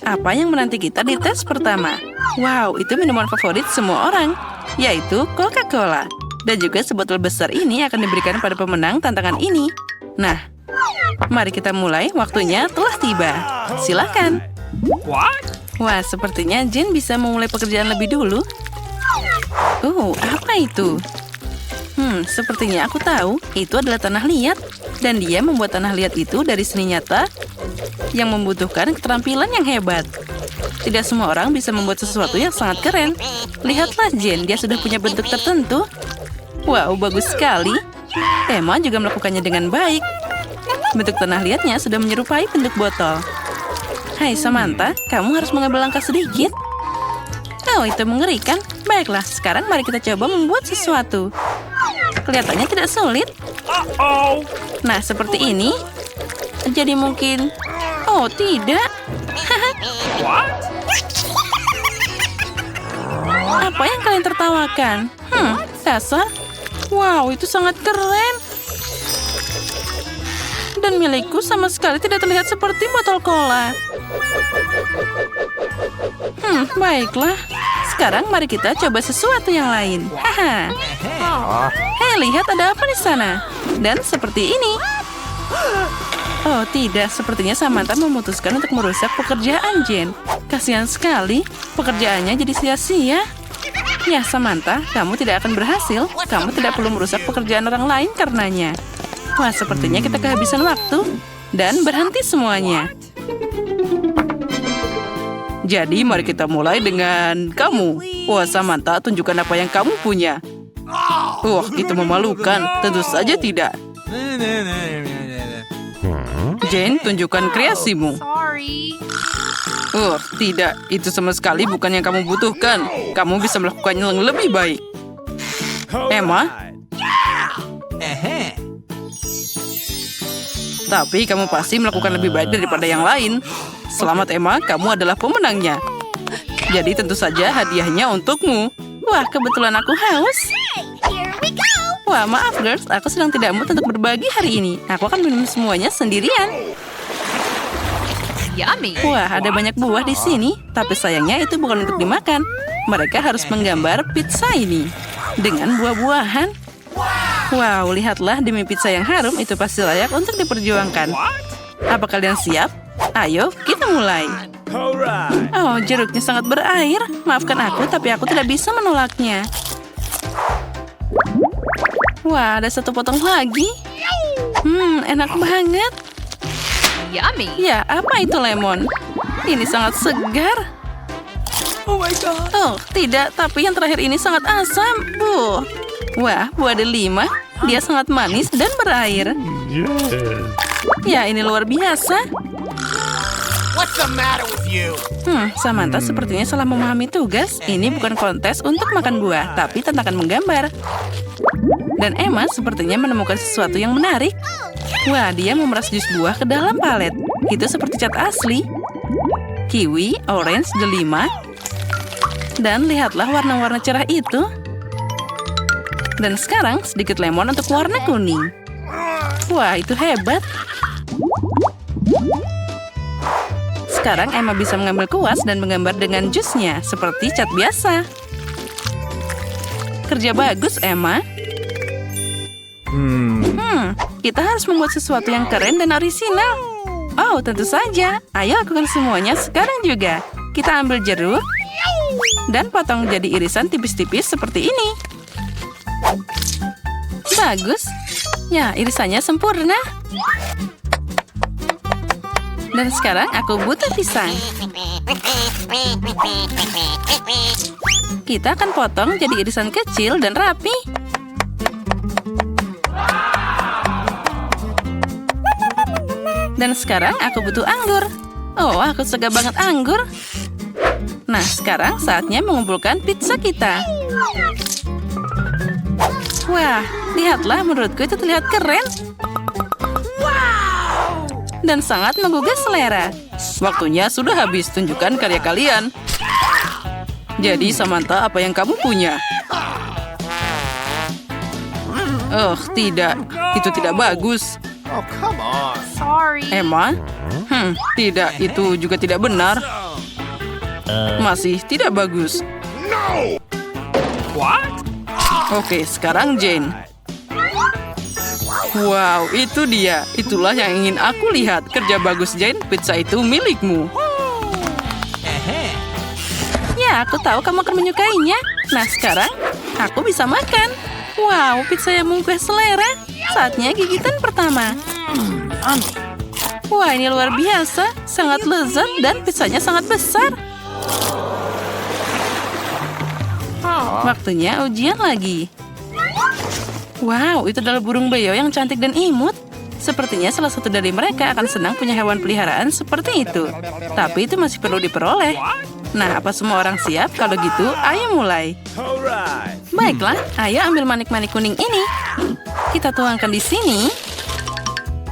Apa yang menanti kita di tes pertama? Wow, itu minuman favorit semua orang, yaitu Coca-Cola. Dan juga sebotol besar ini akan diberikan pada pemenang tantangan ini. Nah, mari kita mulai. Waktunya telah tiba. Silakan. Wah, sepertinya Jane bisa memulai pekerjaan lebih dulu. Apa itu? Sepertinya aku tahu. Itu adalah tanah liat. Dan dia membuat tanah liat itu dari seni nyata yang membutuhkan keterampilan yang hebat. Tidak semua orang bisa membuat sesuatu yang sangat keren. Lihatlah Jane, dia sudah punya bentuk tertentu. Wow, bagus sekali. Emma juga melakukannya dengan baik. Bentuk tanah liatnya sudah menyerupai bentuk botol. Hai Samantha, kamu harus mengambil langkah sedikit. Oh, itu mengerikan. Baiklah, sekarang mari kita coba membuat sesuatu. Kelihatannya tidak sulit. Nah, seperti ini. Jadi mungkin... Oh, tidak. Apa yang kalian tertawakan? Dasar. Wow, itu sangat keren. Dan milikku sama sekali tidak terlihat seperti botol cola. Baiklah. Sekarang mari kita coba sesuatu yang lain. Hei, lihat ada apa di sana. Dan seperti ini. Oh, tidak. Sepertinya Samantha memutuskan untuk merusak pekerjaan Jane. Kasihan sekali. Pekerjaannya jadi sia-sia. Ya, Samantha, kamu tidak akan berhasil. Kamu tidak perlu merusak pekerjaan orang lain karenanya. Wah, sepertinya kita kehabisan waktu. Dan berhenti semuanya. Jadi, mari kita mulai dengan kamu. Wah, Samantha, tunjukkan apa yang kamu punya. Wah, itu memalukan. Tentu saja tidak. Jane, tunjukkan kreasimu. Tidak. Itu sama sekali bukan yang kamu butuhkan. Kamu bisa melakukannya yang lebih baik. Emma? Tapi kamu pasti melakukan lebih baik daripada yang lain. Selamat Emma, kamu adalah pemenangnya. Jadi tentu saja hadiahnya untukmu. Wah, kebetulan aku haus. Wah, maaf girls, aku sedang tidak mood untuk berbagi hari ini. Aku akan minum semuanya sendirian. Wah, ada banyak buah di sini. Tapi sayangnya itu bukan untuk dimakan. Mereka harus menggambar pizza ini dengan buah-buahan. Wow, lihatlah, demi pizza yang harum itu pasti layak untuk diperjuangkan. Apa kalian siap? Ayo, kita mulai. Oh, jeruknya sangat berair. Maafkan aku, tapi aku tidak bisa menolaknya. Wah, ada satu potong lagi. Enak banget. Ya, apa itu lemon? Ini sangat segar. Oh, tidak, tapi yang terakhir ini sangat asam. Wah, buah delima. Dia sangat manis dan berair. Ya, ini luar biasa. Samantha sepertinya salah memahami tugas. Ini bukan kontes untuk makan buah, tapi tantangan menggambar. Dan Emma sepertinya menemukan sesuatu yang menarik. Wah, dia memeras jus buah ke dalam palet. Itu seperti cat asli. Kiwi, orange, delima. Dan lihatlah warna-warna cerah itu. Dan sekarang sedikit lemon untuk warna kuning. Wah, itu hebat. Sekarang Emma bisa mengambil kuas dan menggambar dengan jusnya, seperti cat biasa. Kerja bagus, Emma. Kita harus membuat sesuatu yang keren dan orisinal. Oh, tentu saja. Ayo lakukan semuanya sekarang juga. Kita ambil jeruk dan potong jadi irisan tipis-tipis seperti ini. Bagus. Ya, irisannya sempurna. Dan sekarang aku butuh pisang. Kita akan potong jadi irisan kecil dan rapi. Dan sekarang aku butuh anggur. Oh, aku suka banget anggur. Nah, sekarang saatnya mengumpulkan pizza kita. Wah, lihatlah, menurutku itu terlihat keren. Dan sangat menggugah selera. Waktunya sudah habis, tunjukkan karya kalian. Jadi, Samantha, apa yang kamu punya? Oh, tidak. Itu tidak bagus. Sorry. Emma? Tidak, itu juga tidak benar. Masih tidak bagus. Oke, sekarang Jane. Wow, itu dia. Itulah yang ingin aku lihat. Kerja bagus, Jane. Pizza itu milikmu. Ya, aku tahu kamu akan menyukainya. Nah, sekarang aku bisa makan. Wow, pizza yang menggugah selera. Saatnya gigitan pertama. Wah, ini luar biasa. Sangat lezat dan pizzanya sangat besar. Waktunya ujian lagi. Wow, itu adalah burung beo yang cantik dan imut. Sepertinya salah satu dari mereka akan senang punya hewan peliharaan seperti itu. Tapi itu masih perlu diperoleh. Nah, apa semua orang siap? Kalau gitu, ayo mulai. Baiklah, ayo ambil manik-manik kuning ini. Kita tuangkan di sini.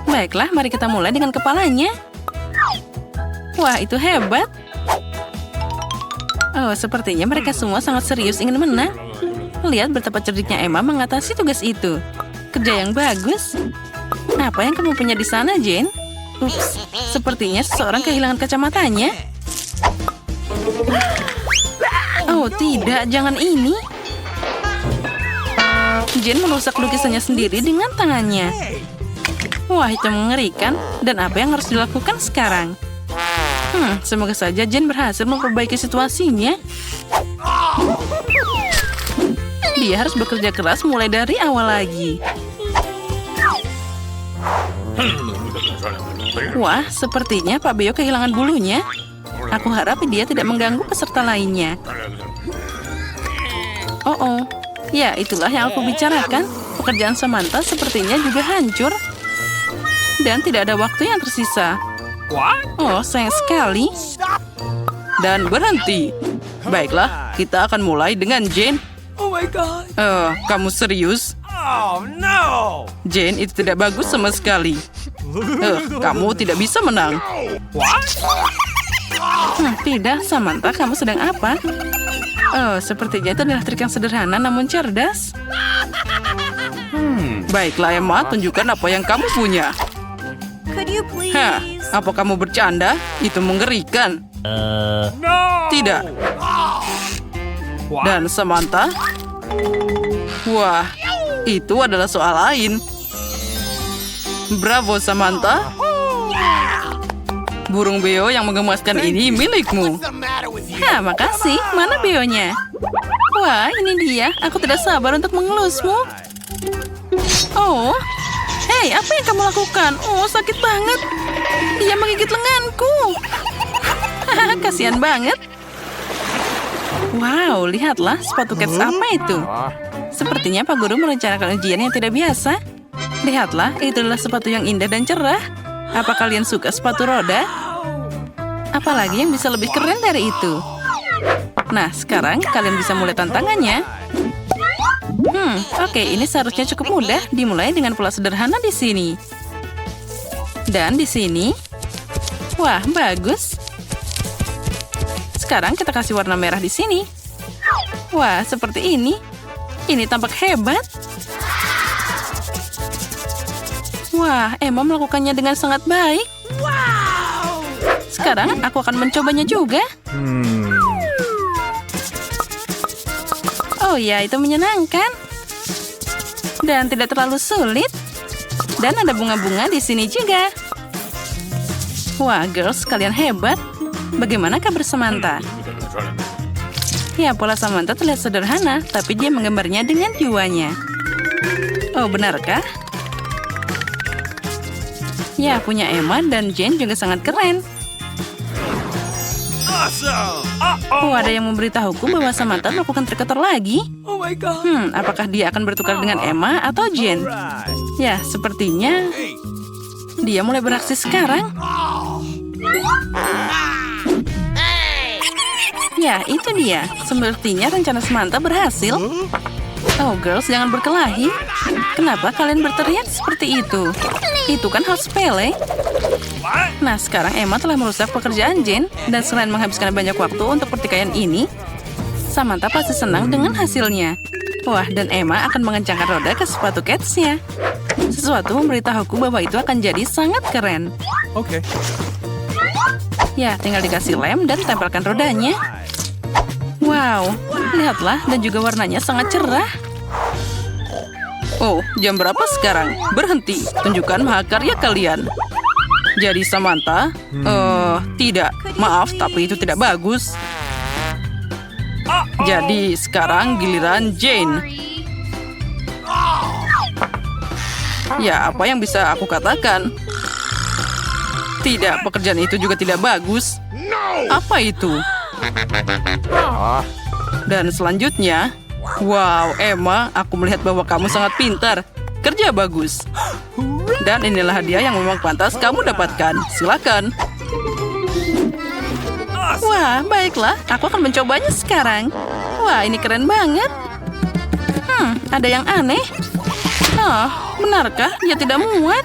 Baiklah, mari kita mulai dengan kepalanya. Wah, itu hebat. Oh, sepertinya mereka semua sangat serius ingin menang. Lihat betapa cerdiknya Emma mengatasi tugas itu. Kerja yang bagus. Apa yang kamu punya di sana, Jane? Ups, sepertinya seseorang kehilangan kacamatanya. Oh, tidak, jangan ini. Jane merusak lukisannya sendiri dengan tangannya. Wah, itu mengerikan. Dan apa yang harus dilakukan sekarang? Semoga saja Jane berhasil memperbaiki situasinya. Dia harus bekerja keras mulai dari awal lagi. Wah, sepertinya Pak Beo kehilangan bulunya. Aku harap dia tidak mengganggu peserta lainnya. Oh, ya itulah yang aku bicarakan. Pekerjaan Samantha sepertinya juga hancur. Dan tidak ada waktu yang tersisa. Oh, sayang sekali. Dan berhenti. Baiklah, kita akan mulai dengan Jane. Oh my god. Kamu serius? Oh no. Jane, itu tidak bagus sama sekali. Kamu tidak bisa menang. Tidak, Samantha, kamu sedang apa? Oh, sepertinya itu adalah trik yang sederhana namun cerdas. Baiklah, Emma, tunjukkan apa yang kamu punya. Could you please? Apa kamu bercanda? Itu mengerikan. No. Tidak. Dan Samantha? Wah, itu adalah soal lain. Bravo, Samantha. Burung beo yang menggemaskan ini milikmu. Makasih. Mana beonya? Wah, ini dia. Aku tidak sabar untuk mengelusmu. Oh, hei, apa yang kamu lakukan? Oh, sakit banget. Dia menggigit lenganku. Kasihan banget. Wow, lihatlah sepatu cats apa itu. Sepertinya Pak Guru merencanakan ujian yang tidak biasa. Lihatlah, itu adalah sepatu yang indah dan cerah. Apa kalian suka sepatu roda? Apalagi yang bisa lebih keren dari itu. Nah, sekarang kalian bisa mulai tantangannya. Oke, ini seharusnya cukup mudah. Dimulai dengan pola sederhana di sini. Dan di sini. Wah, bagus. Sekarang kita kasih warna merah di sini. Wah, seperti ini. Ini tampak hebat. Wah, Emma melakukannya dengan sangat baik. Wow. Sekarang aku akan mencobanya juga. Oh ya, itu menyenangkan. Dan tidak terlalu sulit. Dan ada bunga-bunga di sini juga. Wah, girls, kalian hebat. Bagaimana kabar Samantha? Ya, pola Samantha terlihat sederhana, tapi dia menggambarnya dengan jiwanya. Oh, benarkah? Ya, punya Emma dan Jane juga sangat keren. Awesome. Oh, ada yang memberitahuku bahwa Samantha melakukan trik kotor lagi. Oh my god. Apakah dia akan bertukar dengan Emma atau Jane? Right. Ya, sepertinya dia mulai beraksi sekarang. Ya, itu dia. Sepertinya rencana Samantha berhasil. Oh, girls, jangan berkelahi. Kenapa kalian berteriak seperti itu? Itu kan hal sepele. Nah, sekarang Emma telah merusak pekerjaan Jane. Dan selain menghabiskan banyak waktu untuk pertikaian ini, Samantha pasti senang dengan hasilnya. Wah, dan Emma akan mengencangkan roda ke sepatu Cats-nya. Sesuatu memberitahuku bahwa itu akan jadi sangat keren. Okay. Ya, tinggal dikasih lem dan tempelkan rodanya. Wow, lihatlah, dan juga warnanya sangat cerah. Oh, jam berapa sekarang? Berhenti, tunjukkan mahakarya kalian. Jadi Samantha? Tidak, maaf, tapi itu tidak bagus. Jadi sekarang giliran Jane. Ya, apa yang bisa aku katakan? Tidak, pekerjaan itu juga tidak bagus. Apa itu? Dan selanjutnya, wow, Emma, aku melihat bahwa kamu sangat pintar. Kerja bagus. Dan inilah hadiah yang memang pantas kamu dapatkan. Silakan. Wah, baiklah. Aku akan mencobanya sekarang. Wah, ini keren banget. Ada yang aneh. Oh, benarkah dia tidak muat?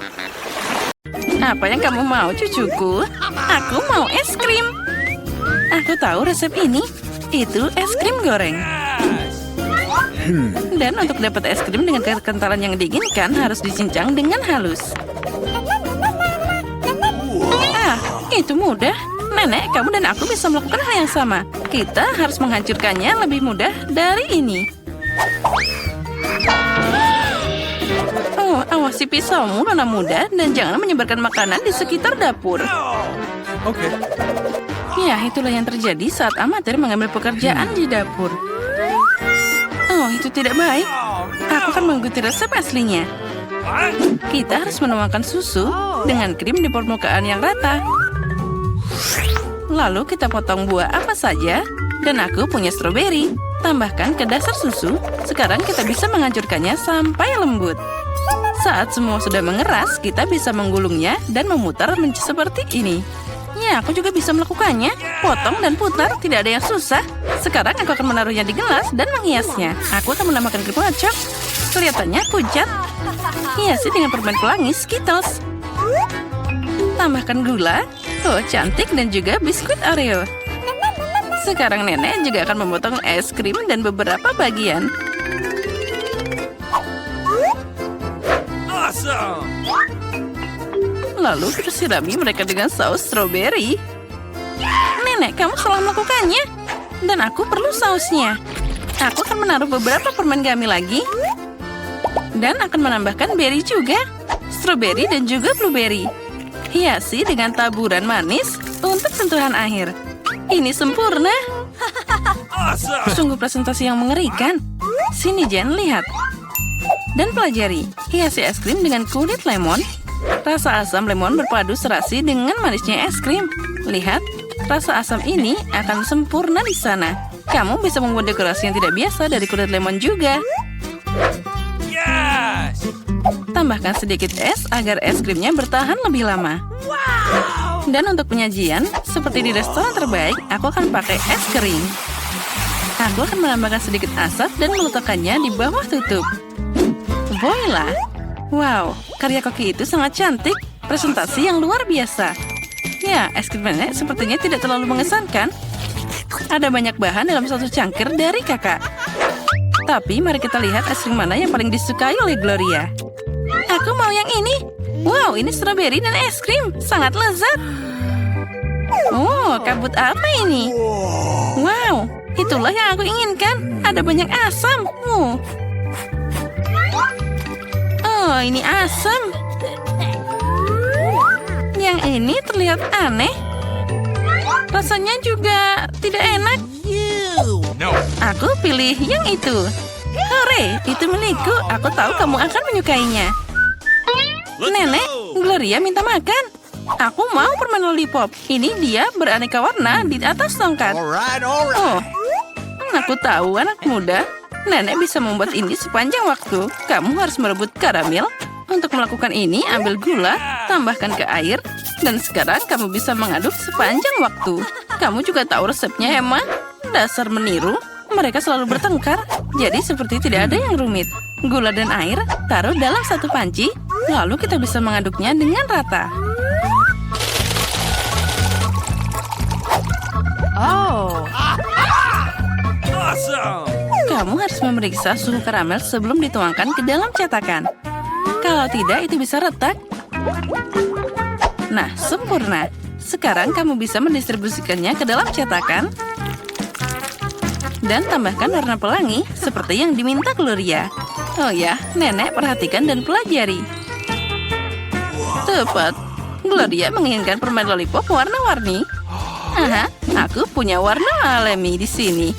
Apa yang kamu mau, cucuku? Aku mau es krim. Aku tahu resep ini. Itu es krim goreng. Dan untuk dapat es krim dengan kekentalan yang diinginkan harus dicincang dengan halus. Itu mudah. Nenek, kamu dan aku bisa melakukan hal yang sama. Kita harus menghancurkannya lebih mudah dari ini. Oh, awasi pisaumu, nona muda, dan jangan menyebarkan makanan di sekitar dapur. Oke. Ya, itulah yang terjadi saat amatir mengambil pekerjaan di dapur. Oh, itu tidak baik. Aku akan mengikuti resep aslinya. Kita harus menuangkan susu dengan krim di permukaan yang rata. Lalu kita potong buah apa saja. Dan aku punya stroberi. Tambahkan ke dasar susu. Sekarang kita bisa menghancurkannya sampai lembut. Saat semua sudah mengeras, kita bisa menggulungnya dan memutar seperti ini. Ya, aku juga bisa melakukannya. Potong dan putar, tidak ada yang susah. Sekarang aku akan menaruhnya di gelas dan menghiasnya. Aku akan menambahkan krim kocok. Kelihatannya pucat. Hiasi dengan permen pelangi Skittles. Tambahkan gula. Oh, cantik, dan juga biskuit Oreo. Sekarang nenek juga akan memotong es krim dan beberapa bagian. Awesome. Lalu kita sirami mereka dengan saus stroberi. Nenek, kamu salah melakukannya. Dan aku perlu sausnya. Aku akan menaruh beberapa permen gummy lagi. Dan akan menambahkan berry juga. Stroberi dan juga blueberry. Hiasi dengan taburan manis untuk sentuhan akhir. Ini sempurna. Awesome. Sungguh presentasi yang mengerikan. Sini Jen, lihat. Dan pelajari. Hiasi es krim dengan kulit lemon. Rasa asam lemon berpadu serasi dengan manisnya es krim. Lihat, rasa asam ini akan sempurna di sana. Kamu bisa membuat dekorasi yang tidak biasa dari kulit lemon juga. Yes. Tambahkan sedikit es agar es krimnya bertahan lebih lama. Dan untuk penyajian, seperti di restoran terbaik, aku akan pakai es kering. Aku akan menambahkan sedikit asap dan meletakkannya di bawah tutup. Voila! Wow, karya koki itu sangat cantik. Presentasi yang luar biasa. Ya, es krim nenek sepertinya tidak terlalu mengesankan. Ada banyak bahan dalam satu cangkir dari kakak. Tapi mari kita lihat es krim mana yang paling disukai oleh Gloria. Aku mau yang ini. Wow, ini stroberi dan es krim. Sangat lezat. Oh, kabut apa ini? Wow, itulah yang aku inginkan. Ada banyak asam. Oh, ini asam. Yang ini terlihat aneh. Rasanya juga tidak enak. No. Aku pilih yang itu. Hore, itu milikku. Aku tahu kamu akan menyukainya. Nenek, Gloria minta makan. Aku mau permen lollipop. Ini dia beraneka warna di atas tongkat. Alright. Oh, aku tahu anak muda. Nenek bisa membuat ini sepanjang waktu. Kamu harus merebut karamel. Untuk melakukan ini, ambil gula, tambahkan ke air, dan sekarang kamu bisa mengaduk sepanjang waktu. Kamu juga tahu resepnya, Emma? Dasar meniru. Mereka selalu bertengkar, jadi seperti tidak ada yang rumit. Gula dan air taruh dalam satu panci, lalu kita bisa mengaduknya dengan rata. Oh. Awesome. Kamu harus memeriksa suhu karamel sebelum dituangkan ke dalam cetakan. Kalau tidak, itu bisa retak. Nah, sempurna. Sekarang kamu bisa mendistribusikannya ke dalam cetakan. Dan tambahkan warna pelangi seperti yang diminta Gloria. Oh ya, Nenek perhatikan dan pelajari. Tepat. Gloria menginginkan permen lollipop warna-warni. Aha, aku punya warna alami di sini.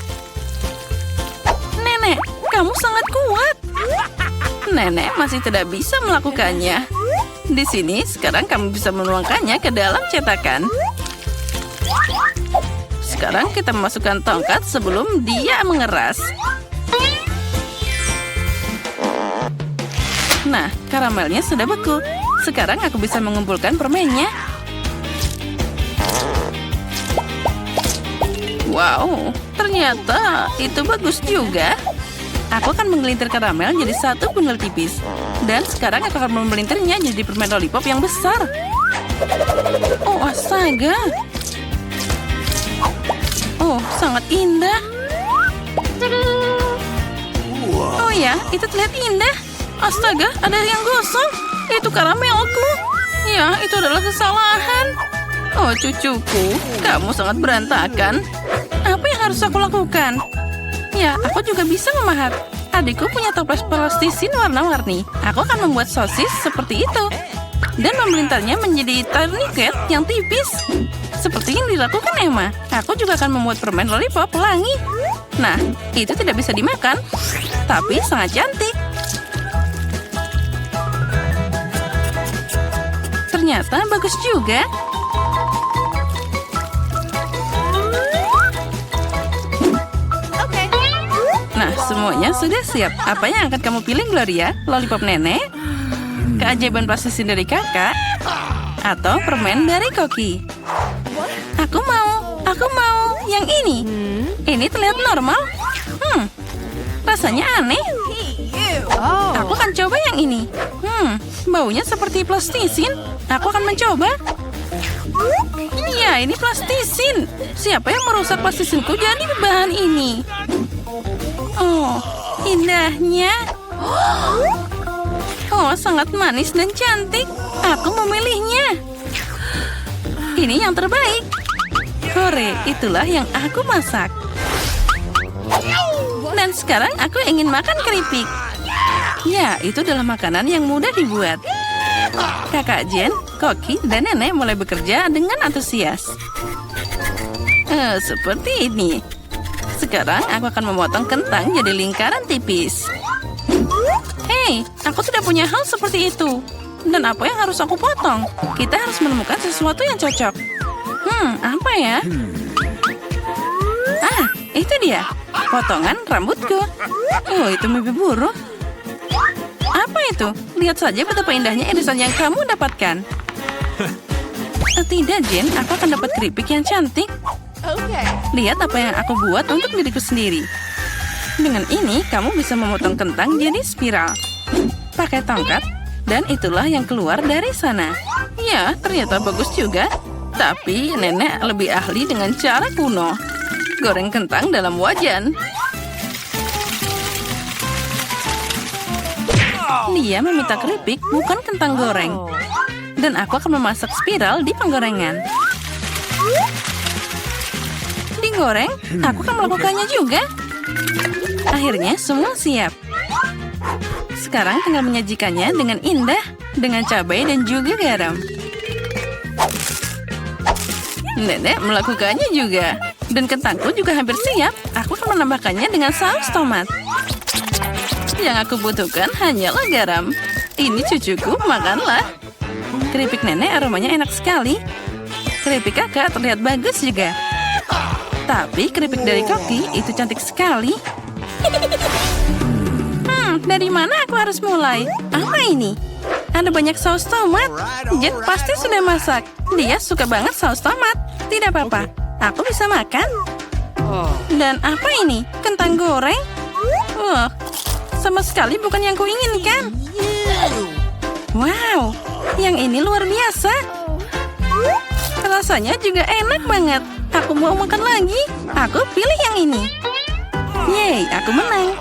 Nenek, kamu sangat kuat. Nenek masih tidak bisa melakukannya. Di sini, sekarang kamu bisa menuangkannya ke dalam cetakan. Sekarang kita memasukkan tongkat sebelum dia mengeras. Nah, karamelnya sudah beku. Sekarang aku bisa mengumpulkan permennya. Wow, ternyata itu bagus juga. Aku akan menggelintir karamel jadi satu bundel tipis. Dan sekarang aku akan memelintirnya jadi permen lollipop yang besar. Oh, astaga. Oh, sangat indah. Oh ya, itu terlihat indah. Astaga, ada yang gosong. Itu karamelku. Ya, itu adalah kesalahan. Oh, cucuku, kamu sangat berantakan. Apa yang harus aku lakukan? Ya, aku juga bisa memahat. Adikku punya toples plastisin warna-warni. Aku akan membuat sosis seperti itu. Dan memelintarnya menjadi tourniquet yang tipis. Seperti yang dilakukan Emma. Aku juga akan membuat permen lollipop pelangi. Nah, itu tidak bisa dimakan. Tapi sangat cantik. Ternyata bagus juga. Okay. Nah, semuanya sudah siap. Apa yang akan kamu pilih, Gloria? Lollipop nenek? Keajaiban plastisin dari kakak? Atau permen dari Koki? Aku mau yang ini. Ini terlihat normal. Rasanya aneh. Aku akan coba yang ini. Baunya seperti plastisin. Aku akan mencoba. Ya, ini plastisin. Siapa yang merusak plastisinku jadi bahan ini? Oh, indahnya. Oh, sangat manis dan cantik. Aku memilihnya. Ini yang terbaik. Hore, itulah yang aku masak. Dan sekarang aku ingin makan keripik. Ya, itu adalah makanan yang mudah dibuat. Kakak Jen, Koki, dan Nenek mulai bekerja dengan antusias. Seperti ini. Sekarang aku akan memotong kentang jadi lingkaran tipis. Hei, aku tidak punya hal seperti itu. Dan apa yang harus aku potong? Kita harus menemukan sesuatu yang cocok. Apa ya? Ah, itu dia. Potongan rambutku. Oh, itu mimpi buruk. Apa itu? Lihat saja betapa indahnya irisan yang kamu dapatkan. Tidak, Jen. Aku akan dapat keripik yang cantik. Okay. Lihat apa yang aku buat untuk diriku sendiri. Dengan ini, kamu bisa memotong kentang jadi spiral. Pakai tongkat. Dan itulah yang keluar dari sana. Ya, ternyata bagus juga. Tapi nenek lebih ahli dengan cara kuno. Goreng kentang dalam wajan. Dia meminta keripik, bukan kentang goreng. Dan aku akan memasak spiral di penggorengan. Digoreng, aku akan melakukannya juga. Akhirnya semua siap. Sekarang tinggal menyajikannya dengan indah, dengan cabai dan juga garam. Nenek melakukannya juga. Dan kentangku juga hampir siap. Aku akan menambahkannya dengan saus tomat. Yang aku butuhkan hanyalah garam. Ini cucuku, makanlah. Keripik nenek aromanya enak sekali. Keripik kakak terlihat bagus juga. Tapi keripik dari Koki itu cantik sekali. Dari mana aku harus mulai? Apa ini? Ada banyak saus tomat. Jen pasti sudah masak. Dia suka banget saus tomat. Tidak apa-apa, aku bisa makan. Dan apa ini? Kentang goreng? Wah, sama sekali bukan yang kuinginkan. Wow, yang ini luar biasa. Rasanya juga enak banget. Aku mau makan lagi. Aku pilih yang ini. Yeay, aku menang.